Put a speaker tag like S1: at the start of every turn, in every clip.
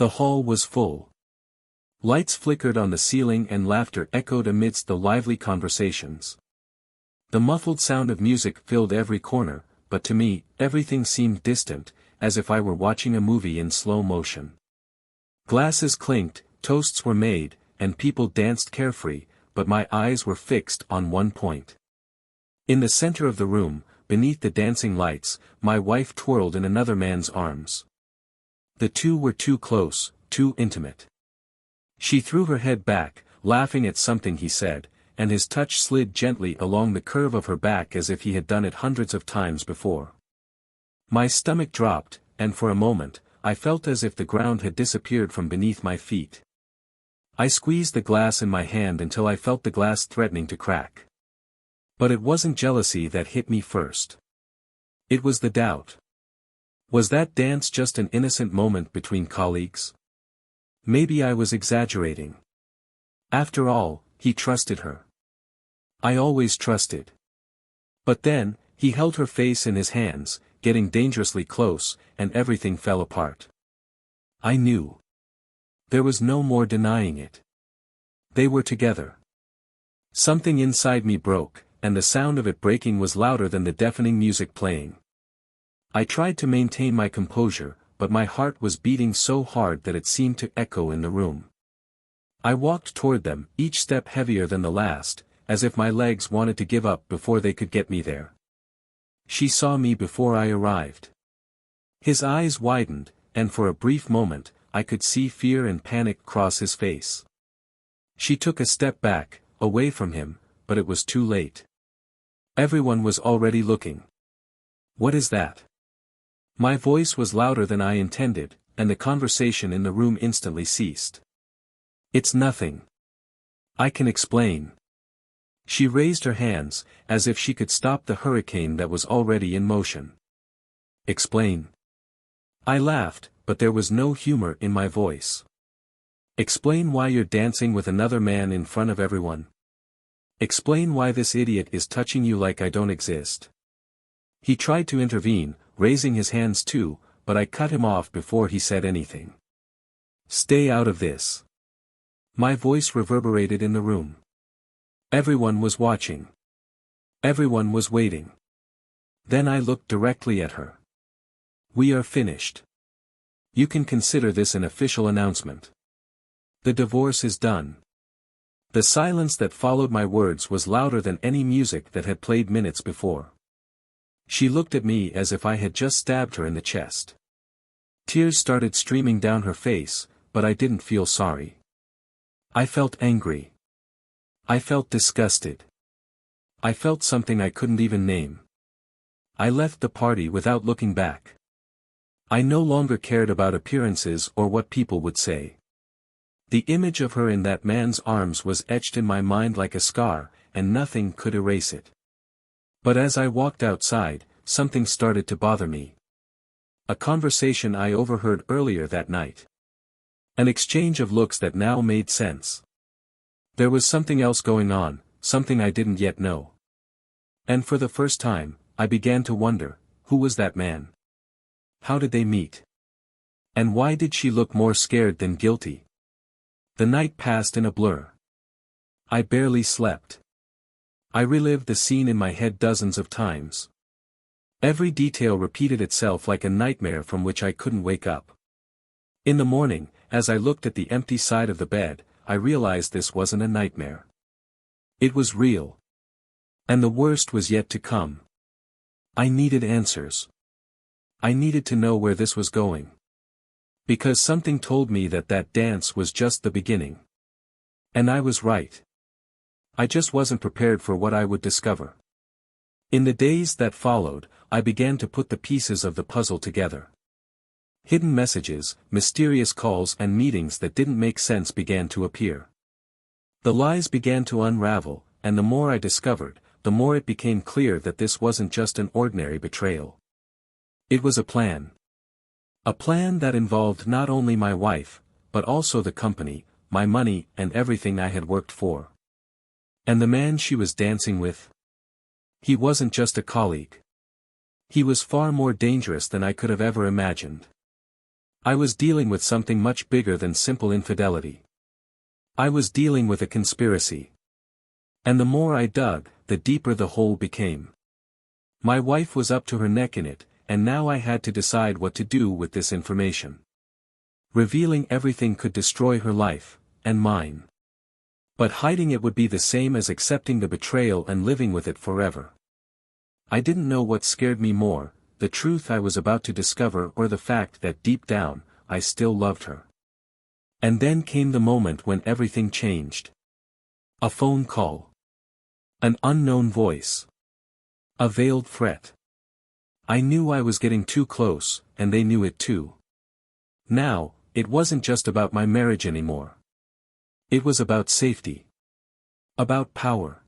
S1: The hall was full. Lights flickered on the ceiling and laughter echoed amidst the lively conversations. The muffled sound of music filled every corner, but to me, everything seemed distant, as if I were watching a movie in slow motion. Glasses clinked, toasts were made, and people danced carefree, but my eyes were fixed on one point. In the center of the room, beneath the dancing lights, my wife twirled in another man's arms. The two were too close, too intimate. She threw her head back, laughing at something he said, and his touch slid gently along the curve of her back as if he had done it hundreds of times before. My stomach dropped, and for a moment, I felt as if the ground had disappeared from beneath my feet. I squeezed the glass in my hand until I felt the glass threatening to crack. But it wasn't jealousy that hit me first. It was the doubt. Was that dance just an innocent moment between colleagues? Maybe I was exaggerating. After all, he trusted her. I always trusted. But then, he held her face in his hands, getting dangerously close, and everything fell apart. I knew. There was no more denying it. They were together. Something inside me broke, and the sound of it breaking was louder than the deafening music playing. I tried to maintain my composure, but my heart was beating so hard that it seemed to echo in the room. I walked toward them, each step heavier than the last, as if my legs wanted to give up before they could get me there. She saw me before I arrived. His eyes widened, and for a brief moment, I could see fear and panic cross his face. She took a step back, away from him, but it was too late. Everyone was already looking. What is that? My voice was louder than I intended, and the conversation in the room instantly ceased. It's nothing. I can explain. She raised her hands, as if she could stop the hurricane that was already in motion. Explain. I laughed, but there was no humor in my voice. Explain why you're dancing with another man in front of everyone. Explain why this idiot is touching you like I don't exist. He tried to intervene, raising his hands too, but I cut him off before he said anything. Stay out of this. My voice reverberated in the room. Everyone was watching. Everyone was waiting. Then I looked directly at her. We are finished. You can consider this an official announcement. The divorce is done. The silence that followed my words was louder than any music that had played minutes before. She looked at me as if I had just stabbed her in the chest. Tears started streaming down her face, but I didn't feel sorry. I felt angry. I felt disgusted. I felt something I couldn't even name. I left the party without looking back. I no longer cared about appearances or what people would say. The image of her in that man's arms was etched in my mind like a scar, and nothing could erase it. But as I walked outside, something started to bother me. A conversation I overheard earlier that night. An exchange of looks that now made sense. There was something else going on, something I didn't yet know. And for the first time, I began to wonder, who was that man? How did they meet? And why did she look more scared than guilty? The night passed in a blur. I barely slept. I relived the scene in my head dozens of times. Every detail repeated itself like a nightmare from which I couldn't wake up. In the morning, as I looked at the empty side of the bed, I realized this wasn't a nightmare. It was real. And the worst was yet to come. I needed answers. I needed to know where this was going. Because something told me that that dance was just the beginning. And I was right. I just wasn't prepared for what I would discover. In the days that followed, I began to put the pieces of the puzzle together. Hidden messages, mysterious calls and meetings that didn't make sense began to appear. The lies began to unravel, and the more I discovered, the more it became clear that this wasn't just an ordinary betrayal. It was a plan. A plan that involved not only my wife, but also the company, my money and everything I had worked for. And the man she was dancing with? He wasn't just a colleague. He was far more dangerous than I could have ever imagined. I was dealing with something much bigger than simple infidelity. I was dealing with a conspiracy. And the more I dug, the deeper the hole became. My wife was up to her neck in it, and now I had to decide what to do with this information. Revealing everything could destroy her life, and mine. But hiding it would be the same as accepting the betrayal and living with it forever. I didn't know what scared me more, the truth I was about to discover or the fact that deep down, I still loved her. And then came the moment when everything changed. A phone call. An unknown voice. A veiled threat. I knew I was getting too close, and they knew it too. Now, it wasn't just about my marriage anymore. It was about safety. About power.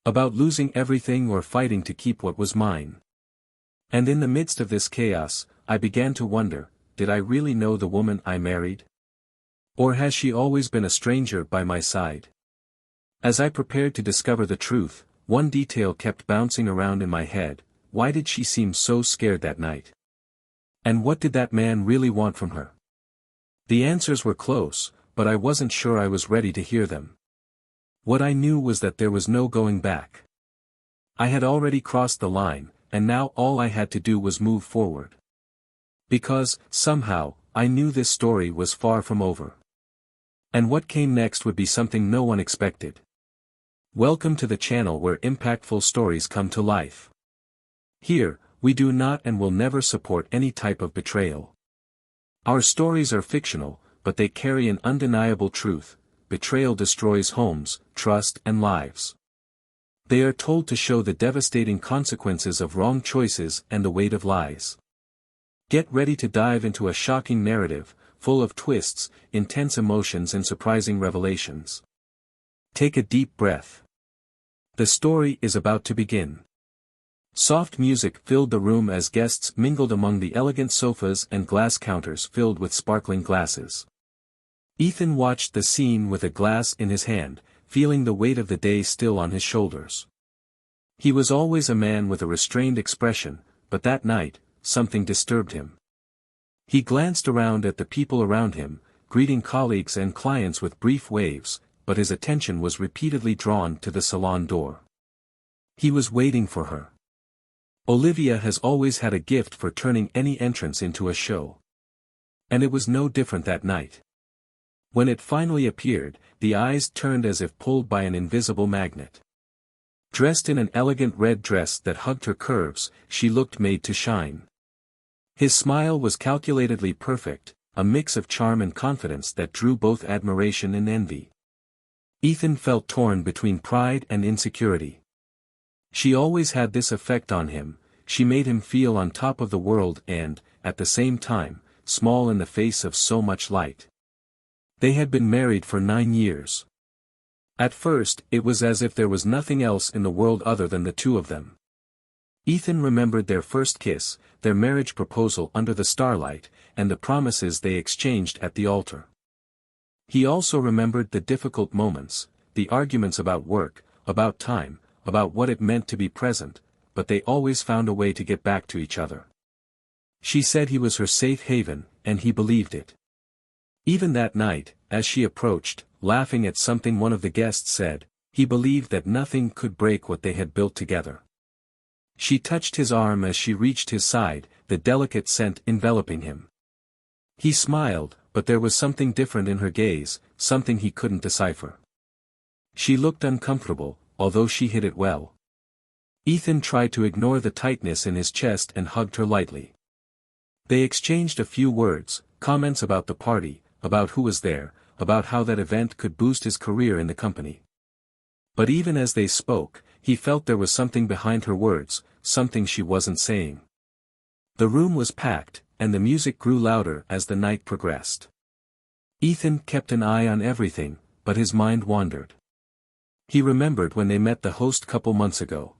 S1: About losing everything or fighting to keep what was mine. And in the midst of this chaos, I began to wonder, did I really know the woman I married? Or has she always been a stranger by my side? As I prepared to discover the truth, one detail kept bouncing around in my head: why did she seem so scared that night? And what did that man really want from her? The answers were close, but I wasn't sure I was ready to hear them. What I knew was that there was no going back. I had already crossed the line, and now all I had to do was move forward. Because, somehow, I knew this story was far from over. And what came next would be something no one expected. Welcome to the channel where impactful stories come to life. Here, we do not and will never support any type of betrayal. Our stories are fictional, but they carry an undeniable truth: betrayal destroys homes, trust and lives. They are told to show the devastating consequences of wrong choices and the weight of lies. Get ready to dive into a shocking narrative, full of twists, intense emotions and surprising revelations. Take a deep breath. The story is about to begin. Soft music filled the room as guests mingled among the elegant sofas and glass counters filled with sparkling glasses. Ethan watched the scene with a glass in his hand, feeling the weight of the day still on his shoulders. He was always a man with a restrained expression, but that night, something disturbed him. He glanced around at the people around him, greeting colleagues and clients with brief waves, but his attention was repeatedly drawn to the salon door. He was waiting for her. Olivia has always had a gift for turning any entrance into a show. And it was no different that night. When it finally appeared, the eyes turned as if pulled by an invisible magnet. Dressed in an elegant red dress that hugged her curves, she looked made to shine. His smile was calculatedly perfect, a mix of charm and confidence that drew both admiration and envy. Ethan felt torn between pride and insecurity. She always had this effect on him: she made him feel on top of the world and, at the same time, small in the face of so much light. They had been married for 9 years. At first, it was as if there was nothing else in the world other than the two of them. Ethan remembered their first kiss, their marriage proposal under the starlight, and the promises they exchanged at the altar. He also remembered the difficult moments, the arguments about work, about time, about what it meant to be present, but they always found a way to get back to each other. She said he was her safe haven, and he believed it. Even that night, as she approached, laughing at something one of the guests said, he believed that nothing could break what they had built together. She touched his arm as she reached his side, the delicate scent enveloping him. He smiled, but there was something different in her gaze, something he couldn't decipher. She looked uncomfortable, although she hid it well. Ethan tried to ignore the tightness in his chest and hugged her lightly. They exchanged a few words, comments about the party, about who was there, about how that event could boost his career in the company. But even as they spoke, he felt there was something behind her words, something she wasn't saying. The room was packed, and the music grew louder as the night progressed. Ethan kept an eye on everything, but his mind wandered. He remembered when they met the host couple months ago.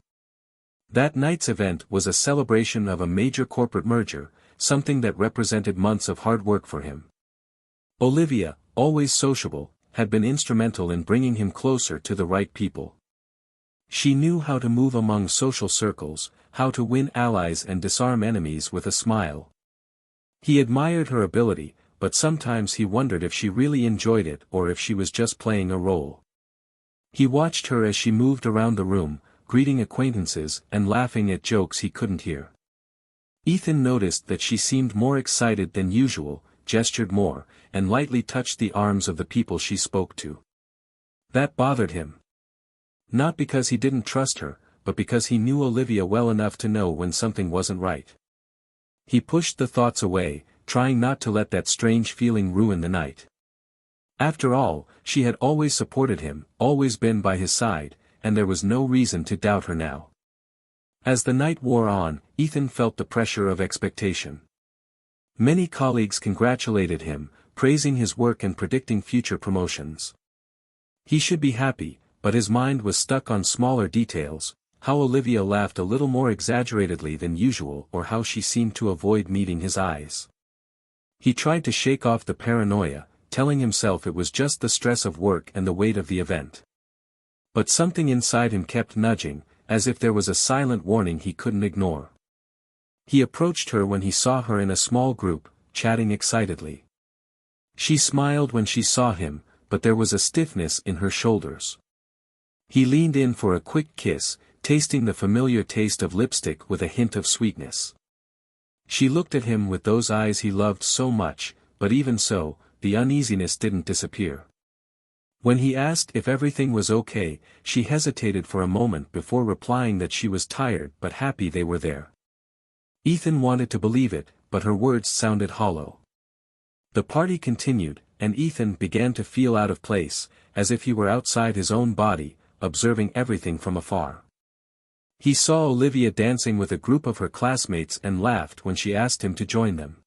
S1: That night's event was a celebration of a major corporate merger, something that represented months of hard work for him. Olivia, always sociable, had been instrumental in bringing him closer to the right people. She knew how to move among social circles, how to win allies and disarm enemies with a smile. He admired her ability, but sometimes he wondered if she really enjoyed it or if she was just playing a role. He watched her as she moved around the room, greeting acquaintances and laughing at jokes he couldn't hear. Ethan noticed that she seemed more excited than usual, gestured more, and lightly touched the arms of the people she spoke to. That bothered him. Not because he didn't trust her, but because he knew Olivia well enough to know when something wasn't right. He pushed the thoughts away, trying not to let that strange feeling ruin the night. After all, she had always supported him, always been by his side, and there was no reason to doubt her now. As the night wore on, Ethan felt the pressure of expectation. Many colleagues congratulated him, praising his work and predicting future promotions. He should be happy, but his mind was stuck on smaller details, how Olivia laughed a little more exaggeratedly than usual or how she seemed to avoid meeting his eyes. He tried to shake off the paranoia, telling himself it was just the stress of work and the weight of the event. But something inside him kept nudging, as if there was a silent warning he couldn't ignore. He approached her when he saw her in a small group, chatting excitedly. She smiled when she saw him, but there was a stiffness in her shoulders. He leaned in for a quick kiss, tasting the familiar taste of lipstick with a hint of sweetness. She looked at him with those eyes he loved so much, but even so, the uneasiness didn't disappear. When he asked if everything was okay, she hesitated for a moment before replying that she was tired but happy they were there. Ethan wanted to believe it, but her words sounded hollow. The party continued, and Ethan began to feel out of place, as if he were outside his own body, observing everything from afar. He saw Olivia dancing with a group of her classmates and laughed when she asked him to join them.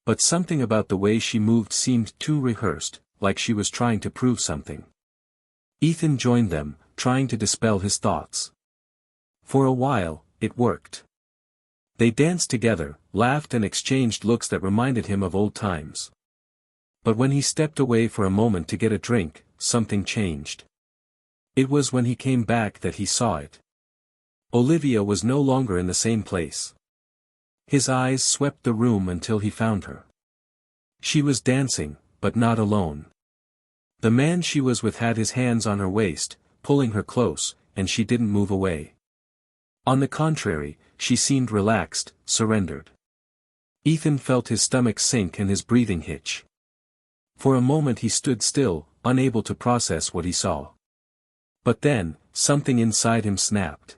S1: But something about the way she moved seemed too rehearsed, like she was trying to prove something. Ethan joined them, trying to dispel his thoughts. For a while, it worked. They danced together, laughed and exchanged looks that reminded him of old times. But when he stepped away for a moment to get a drink, something changed. It was when he came back that he saw it. Olivia was no longer in the same place. His eyes swept the room until he found her. She was dancing, but not alone. The man she was with had his hands on her waist, pulling her close, and she didn't move away. On the contrary, she seemed relaxed, surrendered. Ethan felt his stomach sink and his breathing hitch. For a moment he stood still, unable to process what he saw. But then, something inside him snapped.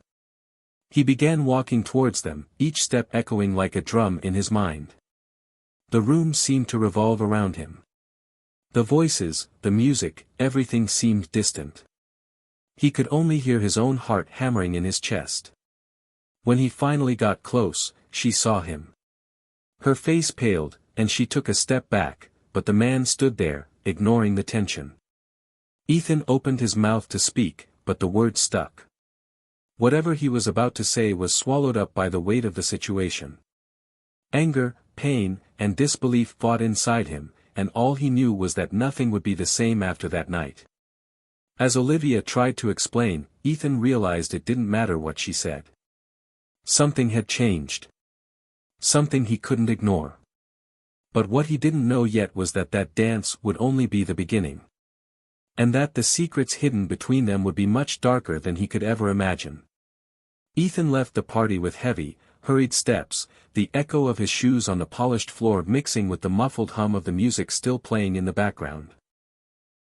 S1: He began walking towards them, each step echoing like a drum in his mind. The room seemed to revolve around him. The voices, the music, everything seemed distant. He could only hear his own heart hammering in his chest. When he finally got close, she saw him. Her face paled, and she took a step back, but the man stood there, ignoring the tension. Ethan opened his mouth to speak, but the words stuck. Whatever he was about to say was swallowed up by the weight of the situation. Anger, pain, and disbelief fought inside him, and all he knew was that nothing would be the same after that night. As Olivia tried to explain, Ethan realized it didn't matter what she said. Something had changed. Something he couldn't ignore. But what he didn't know yet was that that dance would only be the beginning. And that the secrets hidden between them would be much darker than he could ever imagine. Ethan left the party with heavy, hurried steps, the echo of his shoes on the polished floor mixing with the muffled hum of the music still playing in the background.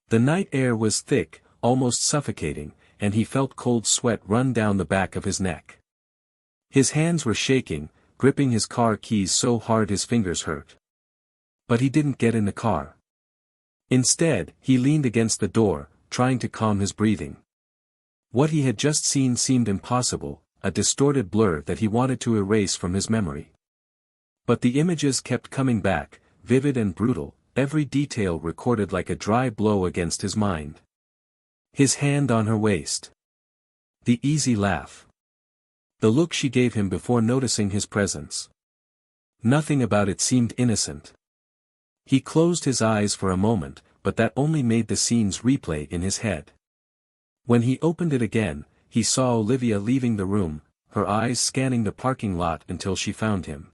S1: The night air was thick, almost suffocating, and he felt cold sweat run down the back of his neck. His hands were shaking, gripping his car keys so hard his fingers hurt. But he didn't get in the car. Instead, he leaned against the door, trying to calm his breathing. What he had just seen seemed impossible, a distorted blur that he wanted to erase from his memory. But the images kept coming back, vivid and brutal, every detail recorded like a dry blow against his mind. His hand on her waist. The easy laugh. The look she gave him before noticing his presence. Nothing about it seemed innocent. He closed his eyes for a moment, but that only made the scenes replay in his head. When he opened it again, he saw Olivia leaving the room, her eyes scanning the parking lot until she found him.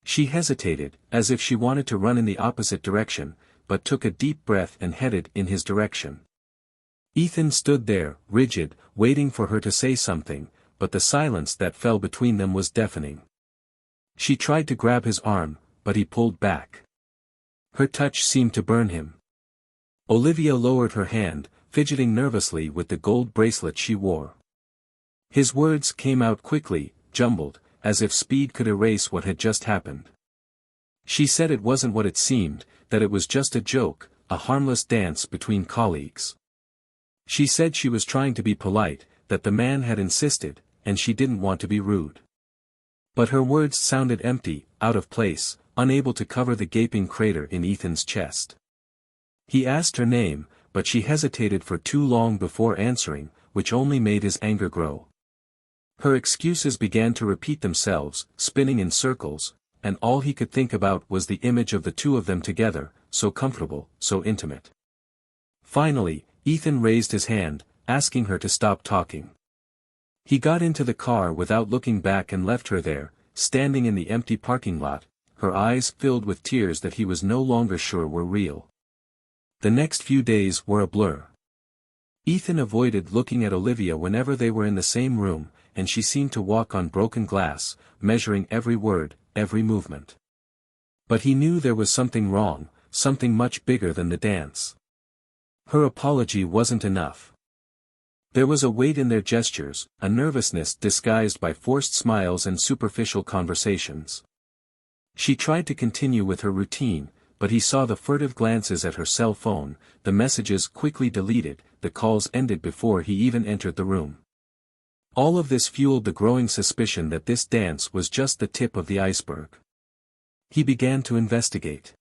S1: She hesitated, as if she wanted to run in the opposite direction, but took a deep breath and headed in his direction. Ethan stood there, rigid, waiting for her to say something, but the silence that fell between them was deafening. She tried to grab his arm, but he pulled back. Her touch seemed to burn him. Olivia lowered her hand, fidgeting nervously with the gold bracelet she wore. His words came out quickly, jumbled, as if speed could erase what had just happened. She said it wasn't what it seemed, that it was just a joke, a harmless dance between colleagues. She said she was trying to be polite, that the man had insisted, and she didn't want to be rude. But her words sounded empty, out of place, unable to cover the gaping crater in Ethan's chest. He asked her name, but she hesitated for too long before answering, which only made his anger grow. Her excuses began to repeat themselves, spinning in circles, and all he could think about was the image of the two of them together, so comfortable, so intimate. Finally, Ethan raised his hand, asking her to stop talking. He got into the car without looking back and left her there, standing in the empty parking lot, her eyes filled with tears that he was no longer sure were real. The next few days were a blur. Ethan avoided looking at Olivia whenever they were in the same room, and she seemed to walk on broken glass, measuring every word, every movement. But he knew there was something wrong, something much bigger than the dance. Her apology wasn't enough. There was a weight in their gestures, a nervousness disguised by forced smiles and superficial conversations. She tried to continue with her routine, but he saw the furtive glances at her cell phone, the messages quickly deleted, the calls ended before he even entered the room. All of this fueled the growing suspicion that this dance was just the tip of the iceberg. He began to investigate.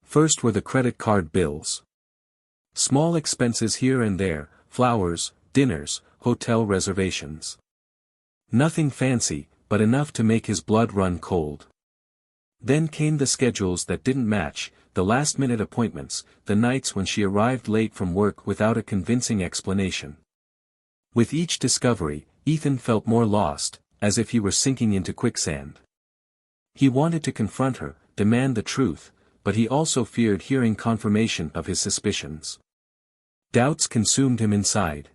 S1: First were the credit card bills. Small expenses here and there, flowers, dinners, hotel reservations. Nothing fancy, but enough to make his blood run cold. Then came the schedules that didn't match, the last-minute appointments, the nights when she arrived late from work without a convincing explanation. With each discovery, Ethan felt more lost, as if he were sinking into quicksand. He wanted to confront her, demand the truth, but he also feared hearing confirmation of his suspicions. Doubts consumed him inside.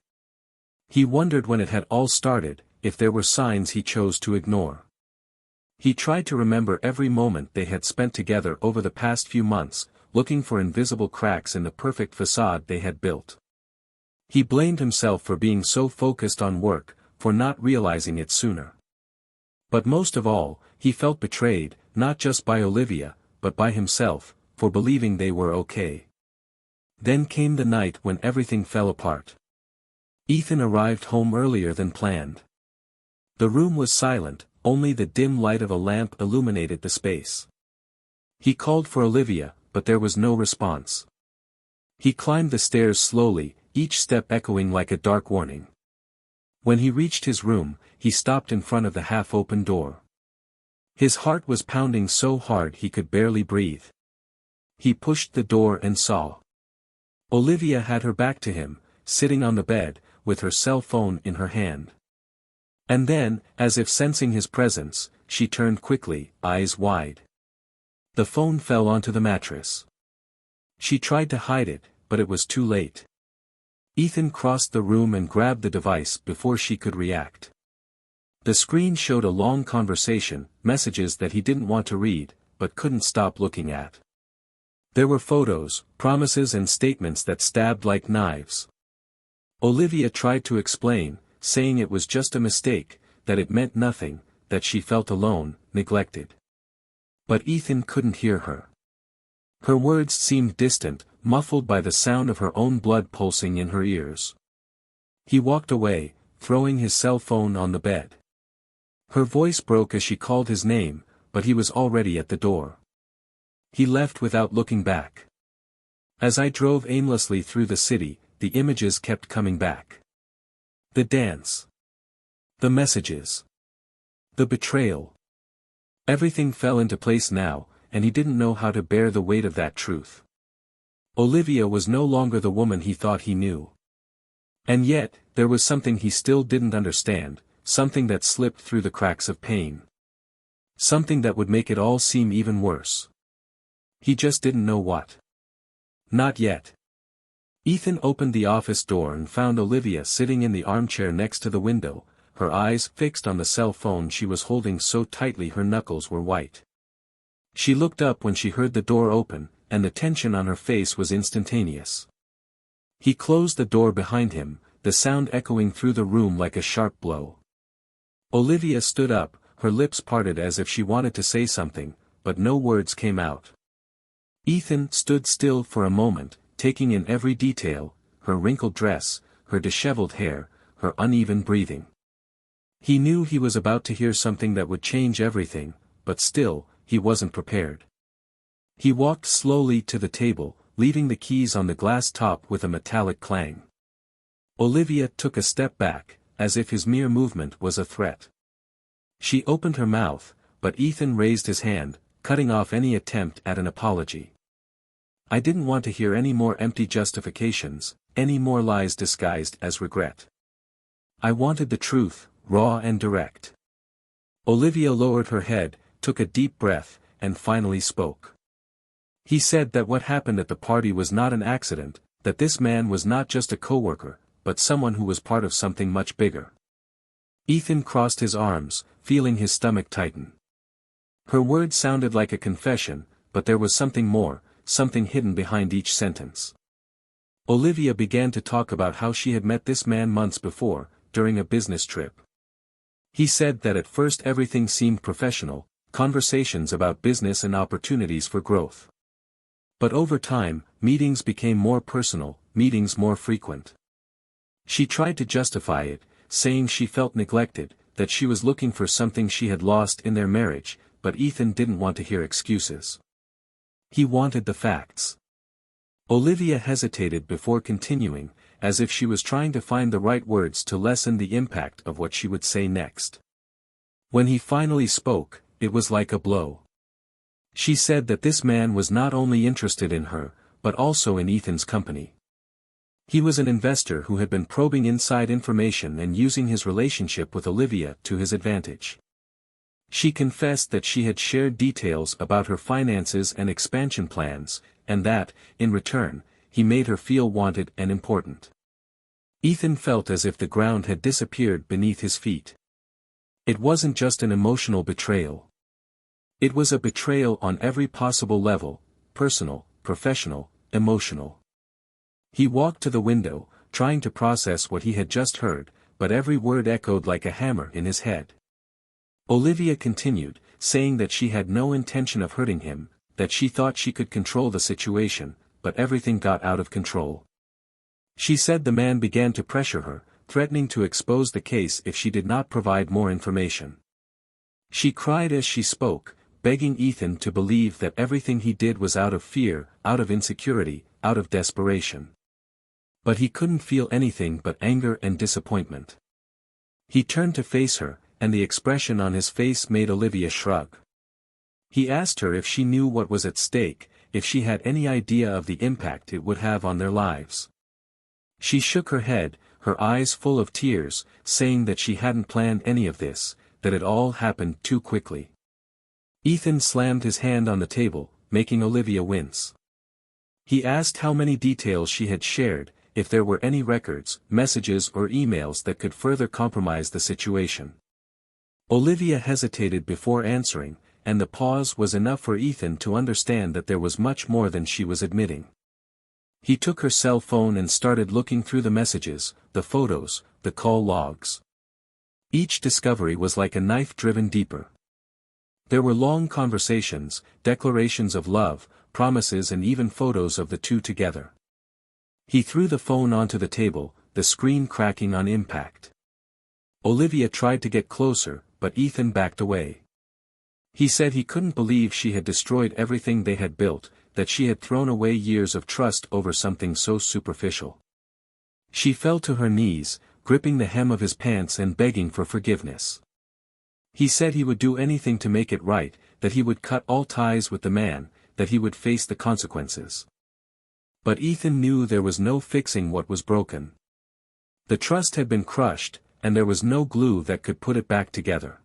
S1: He wondered when it had all started, if there were signs he chose to ignore. He tried to remember every moment they had spent together over the past few months, looking for invisible cracks in the perfect facade they had built. He blamed himself for being so focused on work, for not realizing it sooner. But most of all, he felt betrayed, not just by Olivia, but by himself, for believing they were okay. Then came the night when everything fell apart. Ethan arrived home earlier than planned. The room was silent, only the dim light of a lamp illuminated the space. He called for Olivia, but there was no response. He climbed the stairs slowly, each step echoing like a dark warning. When he reached his room, he stopped in front of the half-open door. His heart was pounding so hard he could barely breathe. He pushed the door and saw. Olivia had her back to him, sitting on the bed, with her cell phone in her hand. And then, as if sensing his presence, she turned quickly, eyes wide. The phone fell onto the mattress. She tried to hide it, but it was too late. Ethan crossed the room and grabbed the device before she could react. The screen showed a long conversation, messages that he didn't want to read, but couldn't stop looking at. There were photos, promises and statements that stabbed like knives. Olivia tried to explain, saying it was just a mistake, that it meant nothing, that she felt alone, neglected. But Ethan couldn't hear her. Her words seemed distant, muffled by the sound of her own blood pulsing in her ears. He walked away, throwing his cell phone on the bed. Her voice broke as she called his name, but he was already at the door. He left without looking back. As I drove aimlessly through the city, the images kept coming back. The dance. The messages. The betrayal. Everything fell into place now, and he didn't know how to bear the weight of that truth. Olivia was no longer the woman he thought he knew. And yet, there was something he still didn't understand, something that slipped through the cracks of pain. Something that would make it all seem even worse. He just didn't know what. Not yet. Ethan opened the office door and found Olivia sitting in the armchair next to the window, her eyes fixed on the cell phone she was holding so tightly her knuckles were white. She looked up when she heard the door open, and the tension on her face was instantaneous. He closed the door behind him, the sound echoing through the room like a sharp blow. Olivia stood up, her lips parted as if she wanted to say something, but no words came out. Ethan stood still for a moment, taking in every detail, her wrinkled dress, her disheveled hair, her uneven breathing. He knew he was about to hear something that would change everything, but still, he wasn't prepared. He walked slowly to the table, leaving the keys on the glass top with a metallic clang. Olivia took a step back, as if his mere movement was a threat. She opened her mouth, but Ethan raised his hand, cutting off any attempt at an apology. I didn't want to hear any more empty justifications, any more lies disguised as regret. I wanted the truth, raw and direct. Olivia lowered her head, took a deep breath, and finally spoke. He said that what happened at the party was not an accident, that this man was not just a coworker, but someone who was part of something much bigger. Ethan crossed his arms, feeling his stomach tighten. Her words sounded like a confession, but there was something more, something hidden behind each sentence. Olivia began to talk about how she had met this man months before, during a business trip. He said that at first everything seemed professional, conversations about business and opportunities for growth. But over time, meetings became more personal, meetings more frequent. She tried to justify it, saying she felt neglected, that she was looking for something she had lost in their marriage, but Ethan didn't want to hear excuses. He wanted the facts. Olivia hesitated before continuing, as if she was trying to find the right words to lessen the impact of what she would say next. When he finally spoke, it was like a blow. She said that this man was not only interested in her, but also in Ethan's company. He was an investor who had been probing inside information and using his relationship with Olivia to his advantage. She confessed that she had shared details about her finances and expansion plans, and that, in return, he made her feel wanted and important. Ethan felt as if the ground had disappeared beneath his feet. It wasn't just an emotional betrayal. It was a betrayal on every possible level, personal, professional, emotional. He walked to the window, trying to process what he had just heard, but every word echoed like a hammer in his head. Olivia continued, saying that she had no intention of hurting him, that she thought she could control the situation, but everything got out of control. She said the man began to pressure her, threatening to expose the case if she did not provide more information. She cried as she spoke, begging Ethan to believe that everything he did was out of fear, out of insecurity, out of desperation. But he couldn't feel anything but anger and disappointment. He turned to face her, and the expression on his face made Olivia shrug. He asked her if she knew what was at stake, if she had any idea of the impact it would have on their lives. She shook her head, her eyes full of tears, saying that she hadn't planned any of this, that it all happened too quickly. Ethan slammed his hand on the table, making Olivia wince. He asked how many details she had shared, if there were any records, messages or emails that could further compromise the situation. Olivia hesitated before answering, and the pause was enough for Ethan to understand that there was much more than she was admitting. He took her cell phone and started looking through the messages, the photos, the call logs. Each discovery was like a knife driven deeper. There were long conversations, declarations of love, promises and even photos of the two together. He threw the phone onto the table, the screen cracking on impact. Olivia tried to get closer, but Ethan backed away. He said he couldn't believe she had destroyed everything they had built, that she had thrown away years of trust over something so superficial. She fell to her knees, gripping the hem of his pants and begging for forgiveness. He said he would do anything to make it right, that he would cut all ties with the man, that he would face the consequences. But Ethan knew there was no fixing what was broken. The trust had been crushed, and there was no glue that could put it back together.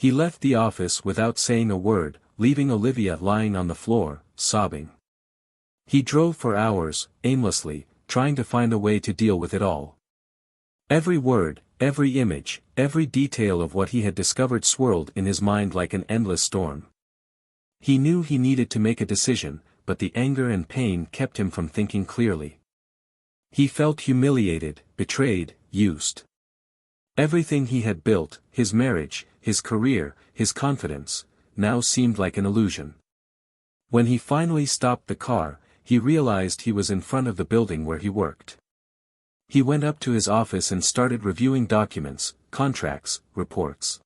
S1: He left the office without saying a word, leaving Olivia lying on the floor, sobbing. He drove for hours, aimlessly, trying to find a way to deal with it all. Every word, every image, every detail of what he had discovered swirled in his mind like an endless storm. He knew he needed to make a decision, but the anger and pain kept him from thinking clearly. He felt humiliated, betrayed, used. Everything he had built, his marriage, his career, his confidence, now seemed like an illusion. When he finally stopped the car, he realized he was in front of the building where he worked. He went up to his office and started reviewing documents, contracts, reports.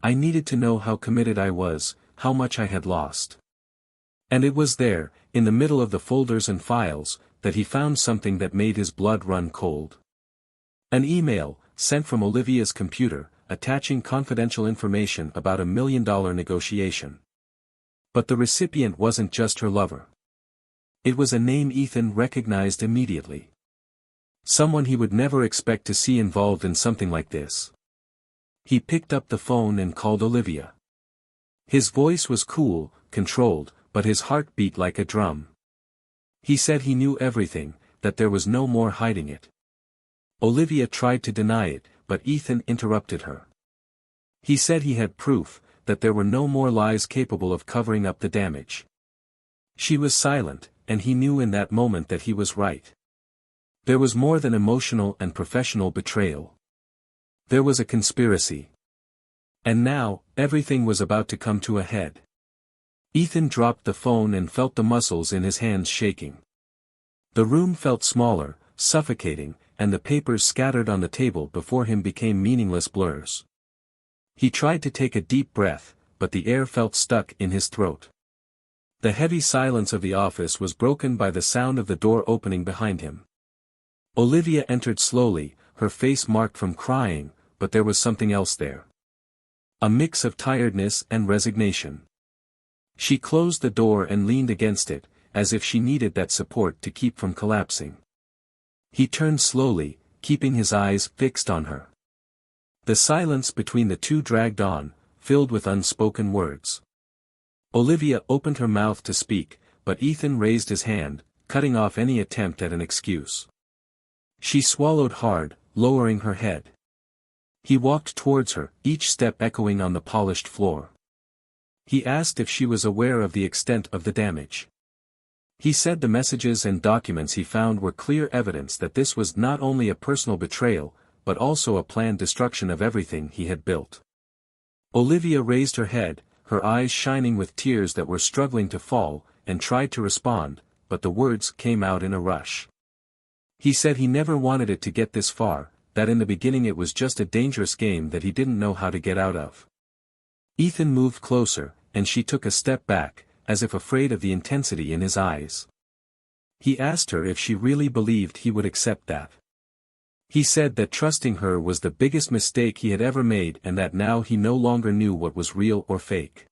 S1: I needed to know how committed I was, how much I had lost. And it was there, in the middle of the folders and files, that he found something that made his blood run cold. An email, sent from Olivia's computer, attaching confidential information about $1 million negotiation. But the recipient wasn't just her lover. It was a name Ethan recognized immediately. Someone he would never expect to see involved in something like this. He picked up the phone and called Olivia. His voice was cool, controlled, but his heart beat like a drum. He said he knew everything, that there was no more hiding it. Olivia tried to deny it, but Ethan interrupted her. He said he had proof, that there were no more lies capable of covering up the damage. She was silent, and he knew in that moment that he was right. There was more than emotional and professional betrayal. There was a conspiracy. And now, everything was about to come to a head. Ethan dropped the phone and felt the muscles in his hands shaking. The room felt smaller, suffocating, and the papers scattered on the table before him became meaningless blurs. He tried to take a deep breath, but the air felt stuck in his throat. The heavy silence of the office was broken by the sound of the door opening behind him. Olivia entered slowly, her face marked from crying, but there was something else there. A mix of tiredness and resignation. She closed the door and leaned against it, as if she needed that support to keep from collapsing. He turned slowly, keeping his eyes fixed on her. The silence between the two dragged on, filled with unspoken words. Olivia opened her mouth to speak, but Ethan raised his hand, cutting off any attempt at an excuse. She swallowed hard, lowering her head. He walked towards her, each step echoing on the polished floor. He asked if she was aware of the extent of the damage. He said the messages and documents he found were clear evidence that this was not only a personal betrayal, but also a planned destruction of everything he had built. Olivia raised her head, her eyes shining with tears that were struggling to fall, and tried to respond, but the words came out in a rush. He said he never wanted it to get this far, that in the beginning it was just a dangerous game that he didn't know how to get out of. Ethan moved closer, and she took a step back, as if afraid of the intensity in his eyes. He asked her if she really believed he would accept that. He said that trusting her was the biggest mistake he had ever made and that now he no longer knew what was real or fake.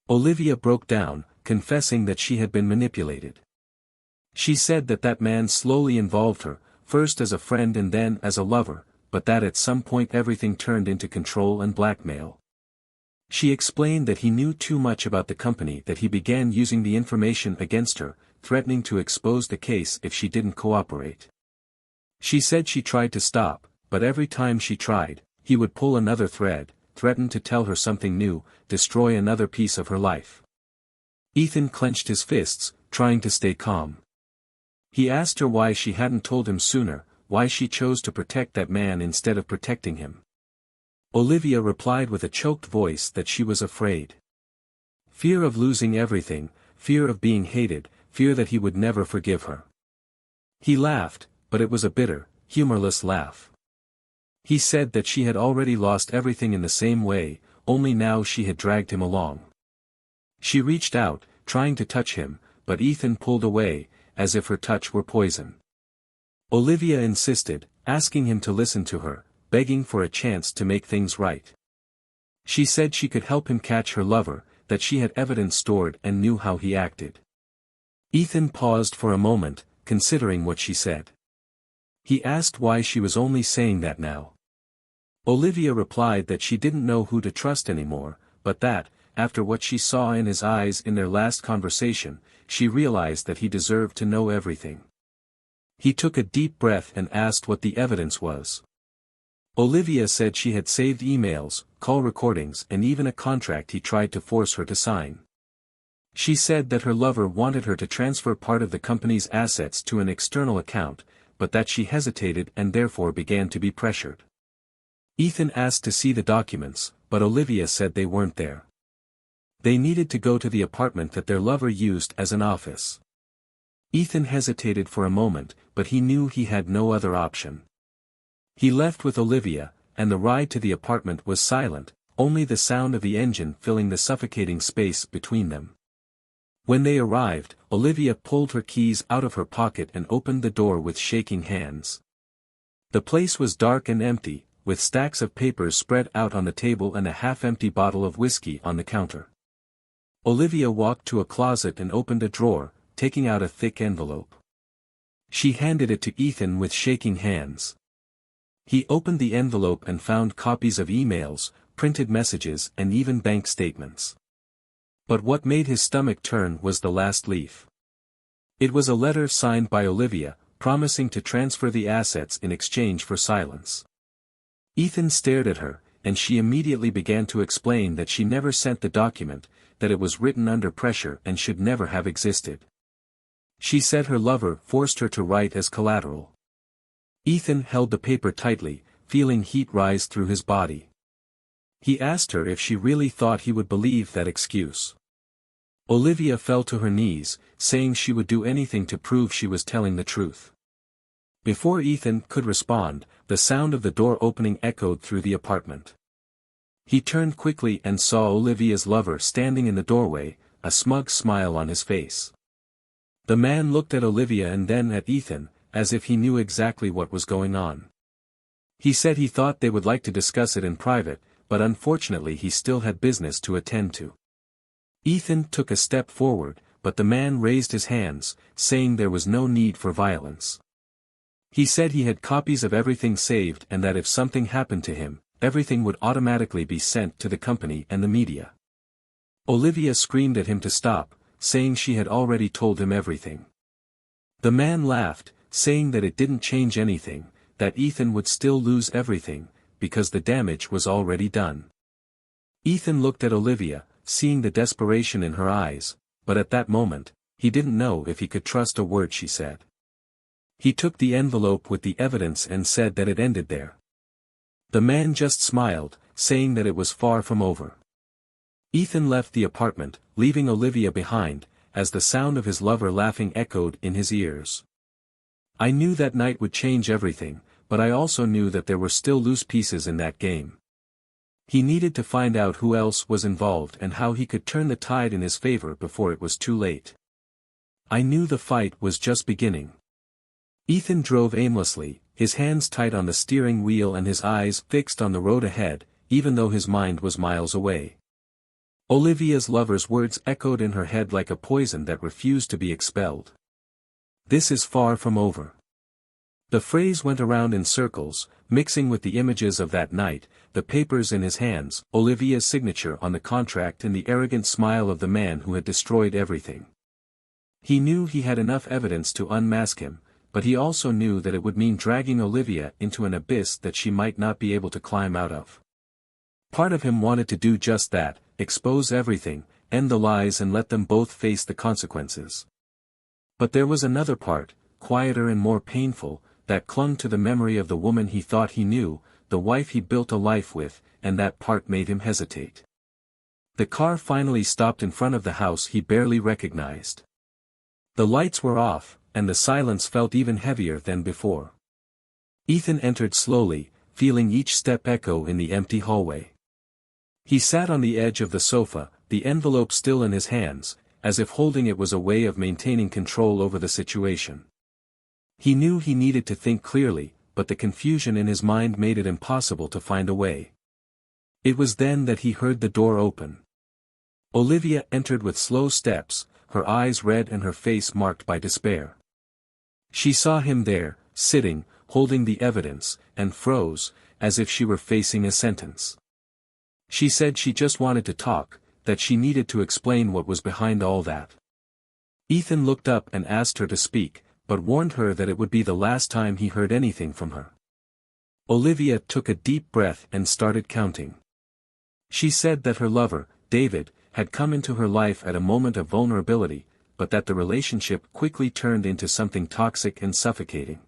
S1: Olivia broke down, confessing that she had been manipulated. She said that that man slowly involved her, first as a friend and then as a lover, but that at some point everything turned into control and blackmail. She explained that he knew too much about the company, that he began using the information against her, threatening to expose the case if she didn't cooperate. She said she tried to stop, but every time she tried, he would pull another thread, threaten to tell her something new, destroy another piece of her life. Ethan clenched his fists, trying to stay calm. He asked her why she hadn't told him sooner, why she chose to protect that man instead of protecting him. Olivia replied with a choked voice that she was afraid. Fear of losing everything, fear of being hated, fear that he would never forgive her. He laughed, but it was a bitter, humorless laugh. He said that she had already lost everything in the same way, only now she had dragged him along. She reached out, trying to touch him, but Ethan pulled away, as if her touch were poison. Olivia insisted, asking him to listen to her, begging for a chance to make things right. She said she could help him catch her lover, that she had evidence stored and knew how he acted. Ethan paused for a moment, considering what she said. He asked why she was only saying that now. Olivia replied that she didn't know who to trust anymore, but that, after what she saw in his eyes in their last conversation, she realized that he deserved to know everything. He took a deep breath and asked what the evidence was. Olivia said she had saved emails, call recordings and even a contract he tried to force her to sign. She said that her lover wanted her to transfer part of the company's assets to an external account, but that she hesitated and therefore began to be pressured. Ethan asked to see the documents, but Olivia said they weren't there. They needed to go to the apartment that their lover used as an office. Ethan hesitated for a moment, but he knew he had no other option. He left with Olivia, and the ride to the apartment was silent, only the sound of the engine filling the suffocating space between them. When they arrived, Olivia pulled her keys out of her pocket and opened the door with shaking hands. The place was dark and empty, with stacks of papers spread out on the table and a half-empty bottle of whiskey on the counter. Olivia walked to a closet and opened a drawer, taking out a thick envelope. She handed it to Ethan with shaking hands. He opened the envelope and found copies of emails, printed messages and even bank statements. But what made his stomach turn was the last leaf. It was a letter signed by Olivia, promising to transfer the assets in exchange for silence. Ethan stared at her, and she immediately began to explain that she never sent the document, that it was written under pressure and should never have existed. She said her lover forced her to write as collateral. Ethan held the paper tightly, feeling heat rise through his body. He asked her if she really thought he would believe that excuse. Olivia fell to her knees, saying she would do anything to prove she was telling the truth. Before Ethan could respond, the sound of the door opening echoed through the apartment. He turned quickly and saw Olivia's lover standing in the doorway, a smug smile on his face. The man looked at Olivia and then at Ethan, as if he knew exactly what was going on. He said he thought they would like to discuss it in private, but unfortunately he still had business to attend to. Ethan took a step forward, but the man raised his hands, saying there was no need for violence. He said he had copies of everything saved and that if something happened to him, everything would automatically be sent to the company and the media. Olivia screamed at him to stop, saying she had already told him everything. The man laughed, saying that it didn't change anything, that Ethan would still lose everything, because the damage was already done. Ethan looked at Olivia, seeing the desperation in her eyes, but at that moment, he didn't know if he could trust a word she said. He took the envelope with the evidence and said that it ended there. The man just smiled, saying that it was far from over. Ethan left the apartment, leaving Olivia behind, as the sound of his lover laughing echoed in his ears. I knew that night would change everything, but I also knew that there were still loose pieces in that game. He needed to find out who else was involved and how he could turn the tide in his favor before it was too late. I knew the fight was just beginning. Ethan drove aimlessly, his hands tight on the steering wheel and his eyes fixed on the road ahead, even though his mind was miles away. Olivia's lover's words echoed in her head like a poison that refused to be expelled. This is far from over. The phrase went around in circles, mixing with the images of that night, the papers in his hands, Olivia's signature on the contract and the arrogant smile of the man who had destroyed everything. He knew he had enough evidence to unmask him, but he also knew that it would mean dragging Olivia into an abyss that she might not be able to climb out of. Part of him wanted to do just that, expose everything, end the lies and let them both face the consequences. But there was another part, quieter and more painful, that clung to the memory of the woman he thought he knew, the wife he built a life with, and that part made him hesitate. The car finally stopped in front of the house he barely recognized. The lights were off, and the silence felt even heavier than before. Ethan entered slowly, feeling each step echo in the empty hallway. He sat on the edge of the sofa, the envelope still in his hands, as if holding it was a way of maintaining control over the situation. He knew he needed to think clearly, but the confusion in his mind made it impossible to find a way. It was then that he heard the door open. Olivia entered with slow steps, her eyes red and her face marked by despair. She saw him there, sitting, holding the evidence, and froze, as if she were facing a sentence. She said she just wanted to talk, that she needed to explain what was behind all that. Ethan looked up and asked her to speak, but warned her that it would be the last time he heard anything from her. Olivia took a deep breath and started counting. She said that her lover, David, had come into her life at a moment of vulnerability, but that the relationship quickly turned into something toxic and suffocating.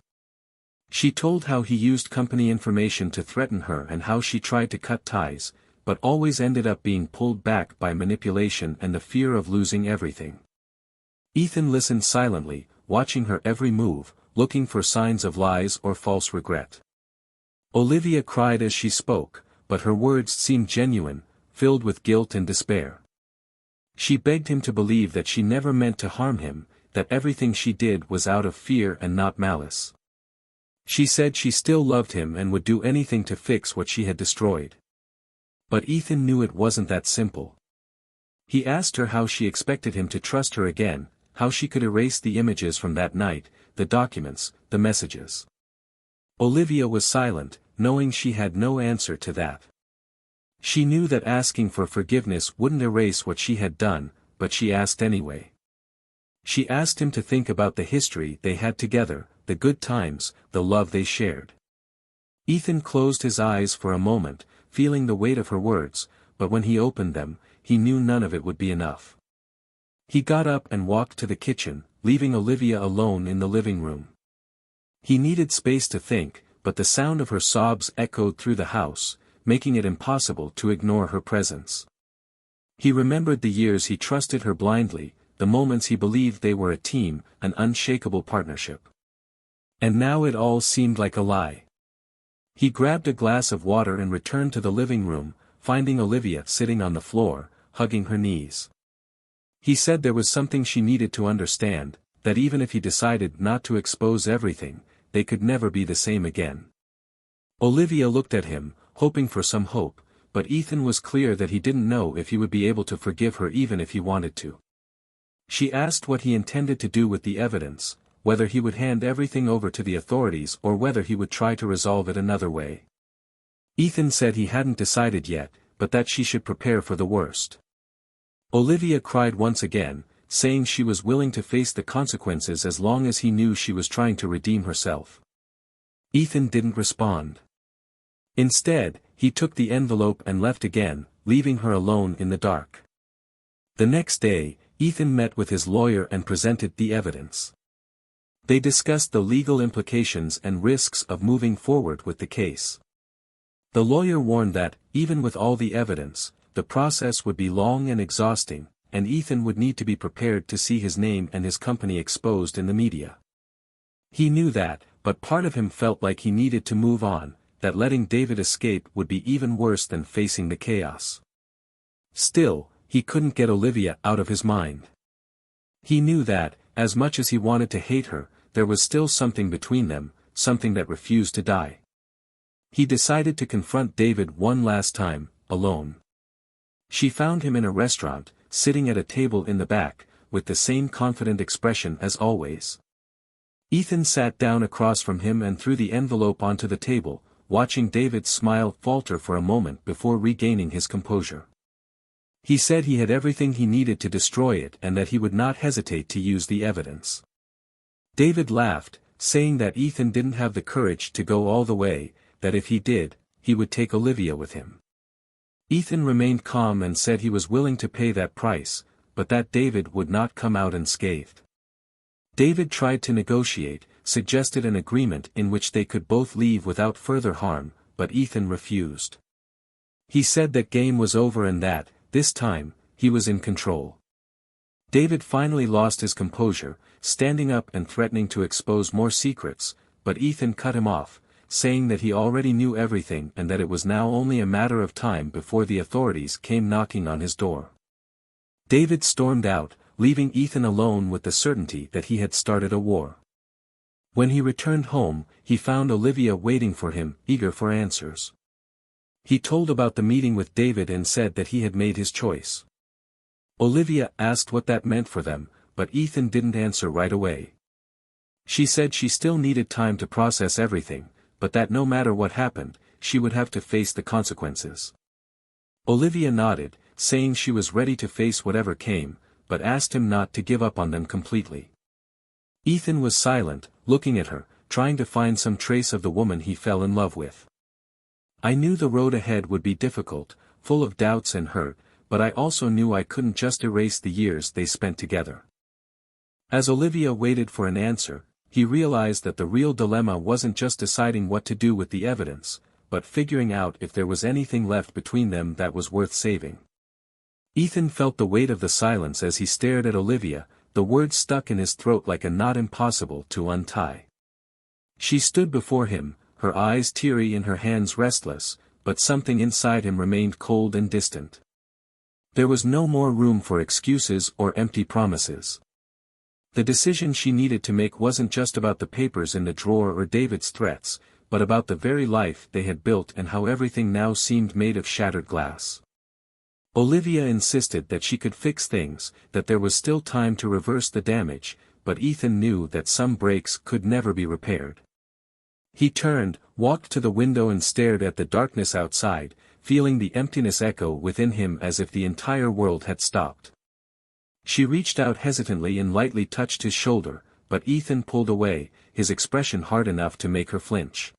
S1: She told how he used company information to threaten her and how she tried to cut ties, but always ended up being pulled back by manipulation and the fear of losing everything. Ethan listened silently, watching her every move, looking for signs of lies or false regret. Olivia cried as she spoke, but her words seemed genuine, filled with guilt and despair. She begged him to believe that she never meant to harm him, that everything she did was out of fear and not malice. She said she still loved him and would do anything to fix what she had destroyed. But Ethan knew it wasn't that simple. He asked her how she expected him to trust her again, how she could erase the images from that night, the documents, the messages. Olivia was silent, knowing she had no answer to that. She knew that asking for forgiveness wouldn't erase what she had done, but she asked anyway. She asked him to think about the history they had together, the good times, the love they shared. Ethan closed his eyes for a moment, feeling the weight of her words, but when he opened them, he knew none of it would be enough. He got up and walked to the kitchen, leaving Olivia alone in the living room. He needed space to think, but the sound of her sobs echoed through the house, making it impossible to ignore her presence. He remembered the years he trusted her blindly, the moments he believed they were a team, an unshakable partnership. And now it all seemed like a lie. He grabbed a glass of water and returned to the living room, finding Olivia sitting on the floor, hugging her knees. He said there was something she needed to understand, that even if he decided not to expose everything, they could never be the same again. Olivia looked at him, hoping for some hope, but Ethan was clear that he didn't know if he would be able to forgive her even if he wanted to. She asked what he intended to do with the evidence, whether he would hand everything over to the authorities or whether he would try to resolve it another way. Ethan said he hadn't decided yet, but that she should prepare for the worst. Olivia cried once again, saying she was willing to face the consequences as long as he knew she was trying to redeem herself. Ethan didn't respond. Instead, he took the envelope and left again, leaving her alone in the dark. The next day, Ethan met with his lawyer and presented the evidence. They discussed the legal implications and risks of moving forward with the case. The lawyer warned that, even with all the evidence, the process would be long and exhausting, and Ethan would need to be prepared to see his name and his company exposed in the media. He knew that, but part of him felt like he needed to move on, that letting David escape would be even worse than facing the chaos. Still, he couldn't get Olivia out of his mind. He knew that, as much as he wanted to hate her, there was still something between them, something that refused to die. He decided to confront David one last time, alone. She found him in a restaurant, sitting at a table in the back, with the same confident expression as always. Ethan sat down across from him and threw the envelope onto the table, watching David's smile falter for a moment before regaining his composure. He said he had everything he needed to destroy it and that he would not hesitate to use the evidence. David laughed, saying that Ethan didn't have the courage to go all the way, that if he did, he would take Olivia with him. Ethan remained calm and said he was willing to pay that price, but that David would not come out unscathed. David tried to negotiate, suggested an agreement in which they could both leave without further harm, but Ethan refused. He said that game was over and that, this time, he was in control. David finally lost his composure, standing up and threatening to expose more secrets, but Ethan cut him off, saying that he already knew everything and that it was now only a matter of time before the authorities came knocking on his door. David stormed out, leaving Ethan alone with the certainty that he had started a war. When he returned home, he found Olivia waiting for him, eager for answers. He told about the meeting with David and said that he had made his choice. Olivia asked what that meant for them, but Ethan didn't answer right away. She said she still needed time to process everything, but that no matter what happened, she would have to face the consequences. Olivia nodded, saying she was ready to face whatever came, but asked him not to give up on them completely. Ethan was silent, looking at her, trying to find some trace of the woman he fell in love with. I knew the road ahead would be difficult, full of doubts and hurt, but I also knew I couldn't just erase the years they spent together. As Olivia waited for an answer, he realized that the real dilemma wasn't just deciding what to do with the evidence, but figuring out if there was anything left between them that was worth saving. Ethan felt the weight of the silence as he stared at Olivia, the words stuck in his throat like a knot impossible to untie. She stood before him, her eyes teary and her hands restless, but something inside him remained cold and distant. There was no more room for excuses or empty promises. The decision she needed to make wasn't just about the papers in the drawer or David's threats, but about the very life they had built and how everything now seemed made of shattered glass. Olivia insisted that she could fix things, that there was still time to reverse the damage, but Ethan knew that some breaks could never be repaired. He turned, walked to the window and stared at the darkness outside, feeling the emptiness echo within him as if the entire world had stopped. She reached out hesitantly and lightly touched his shoulder, but Ethan pulled away, his expression hard enough to make her flinch.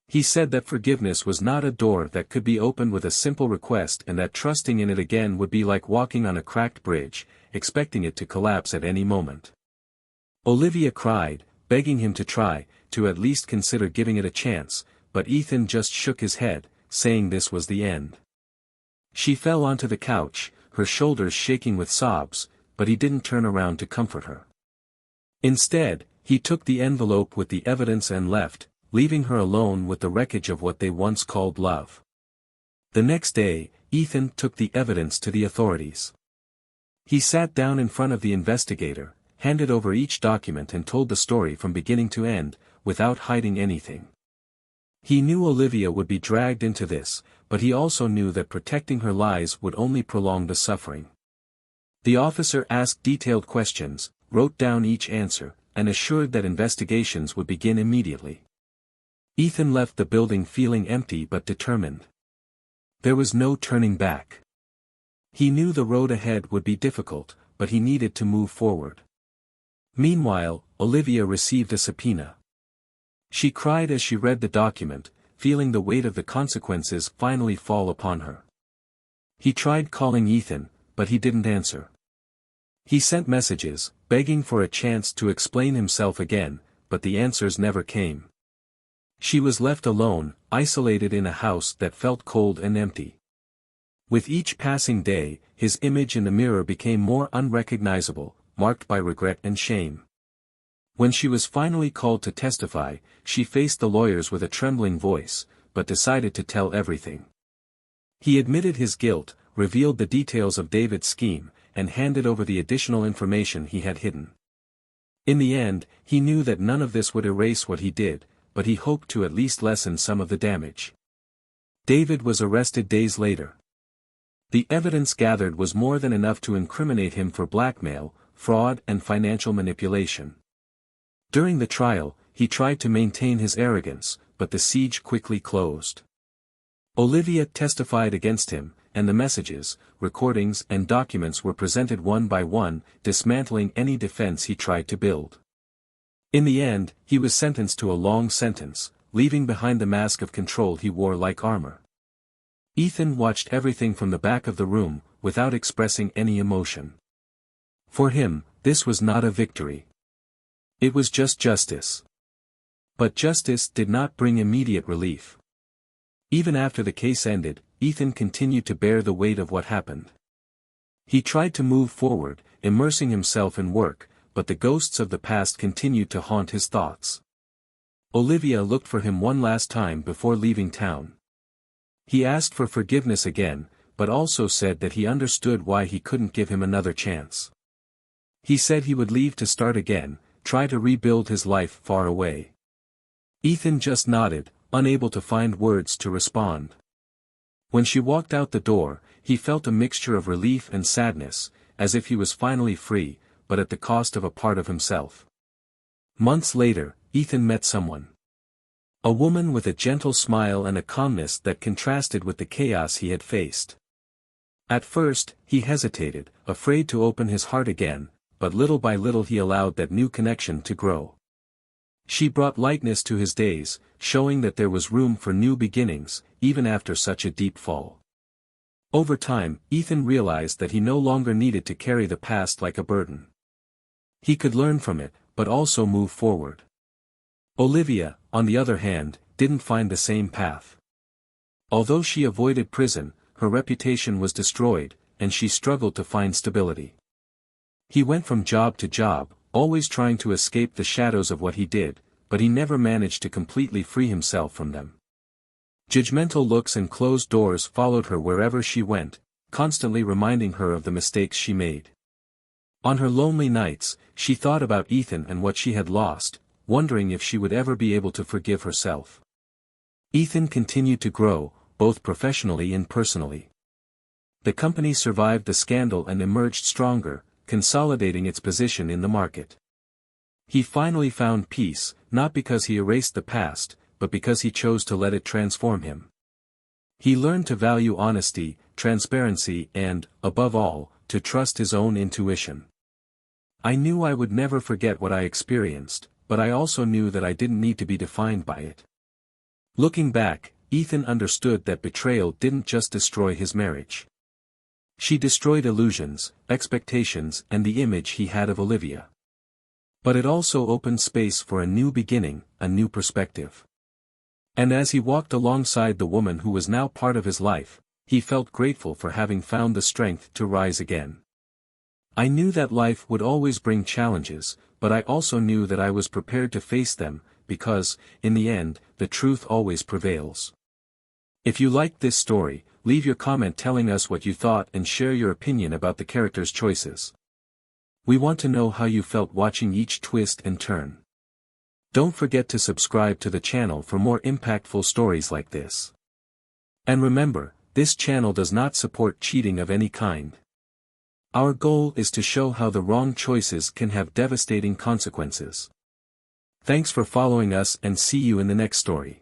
S1: He said that forgiveness was not a door that could be opened with a simple request and that trusting in it again would be like walking on a cracked bridge, expecting it to collapse at any moment. Olivia cried, begging him to try, to at least consider giving it a chance, but Ethan just shook his head, saying this was the end. She fell onto the couch, her shoulders shaking with sobs, but he didn't turn around to comfort her. Instead, he took the envelope with the evidence and left, leaving her alone with the wreckage of what they once called love. The next day, Ethan took the evidence to the authorities. He sat down in front of the investigator, handed over each document and told the story from beginning to end, without hiding anything. He knew Olivia would be dragged into this, but he also knew that protecting her lies would only prolong the suffering. The officer asked detailed questions, wrote down each answer, and assured that investigations would begin immediately. Ethan left the building feeling empty but determined. There was no turning back. He knew the road ahead would be difficult, but he needed to move forward. Meanwhile, Olivia received a subpoena. She cried as she read the document, feeling the weight of the consequences finally fall upon her. He tried calling Ethan, but he didn't answer. He sent messages, begging for a chance to explain himself again, but the answers never came. She was left alone, isolated in a house that felt cold and empty. With each passing day, his image in the mirror became more unrecognizable, marked by regret and shame. When she was finally called to testify, she faced the lawyers with a trembling voice, but decided to tell everything. He admitted his guilt, revealed the details of David's scheme, and handed over the additional information he had hidden. In the end, he knew that none of this would erase what he did, but he hoped to at least lessen some of the damage. David was arrested days later. The evidence gathered was more than enough to incriminate him for blackmail, fraud and financial manipulation. During the trial, he tried to maintain his arrogance, but the siege quickly closed. Olivia testified against him, and the messages, recordings and documents were presented one by one, dismantling any defense he tried to build. In the end, he was sentenced to a long sentence, leaving behind the mask of control he wore like armor. Ethan watched everything from the back of the room, without expressing any emotion. For him, this was not a victory. It was just justice. But justice did not bring immediate relief. Even after the case ended, Ethan continued to bear the weight of what happened. He tried to move forward, immersing himself in work, but the ghosts of the past continued to haunt his thoughts. Olivia looked for him one last time before leaving town. He asked for forgiveness again, but also said that he understood why he couldn't give him another chance. He said he would leave to start again, try to rebuild his life far away. Ethan just nodded, unable to find words to respond. When she walked out the door, he felt a mixture of relief and sadness, as if he was finally free, but at the cost of a part of himself. Months later, Ethan met someone. A woman with a gentle smile and a calmness that contrasted with the chaos he had faced. At first, he hesitated, afraid to open his heart again, but little by little he allowed that new connection to grow. She brought lightness to his days, showing that there was room for new beginnings, even after such a deep fall. Over time, Ethan realized that he no longer needed to carry the past like a burden. He could learn from it, but also move forward. Olivia, on the other hand, didn't find the same path. Although she avoided prison, her reputation was destroyed, and she struggled to find stability. He went from job to job, always trying to escape the shadows of what he did, but he never managed to completely free himself from them. Judgmental looks and closed doors followed her wherever she went, constantly reminding her of the mistakes she made. On her lonely nights, she thought about Ethan and what she had lost, wondering if she would ever be able to forgive herself. Ethan continued to grow, both professionally and personally. The company survived the scandal and emerged stronger, consolidating its position in the market. He finally found peace, not because he erased the past, but because he chose to let it transform him. He learned to value honesty, transparency and, above all, to trust his own intuition. I knew I would never forget what I experienced, but I also knew that I didn't need to be defined by it. Looking back, Ethan understood that betrayal didn't just destroy his marriage. She destroyed illusions, expectations and the image he had of Olivia. But it also opened space for a new beginning, a new perspective. And as he walked alongside the woman who was now part of his life, he felt grateful for having found the strength to rise again. I knew that life would always bring challenges, but I also knew that I was prepared to face them, because, in the end, the truth always prevails. If you liked this story, leave your comment telling us what you thought and share your opinion about the characters' choices. We want to know how you felt watching each twist and turn. Don't forget to subscribe to the channel for more impactful stories like this. And remember, this channel does not support cheating of any kind. Our goal is to show how the wrong choices can have devastating consequences. Thanks for following us and see you in the next story.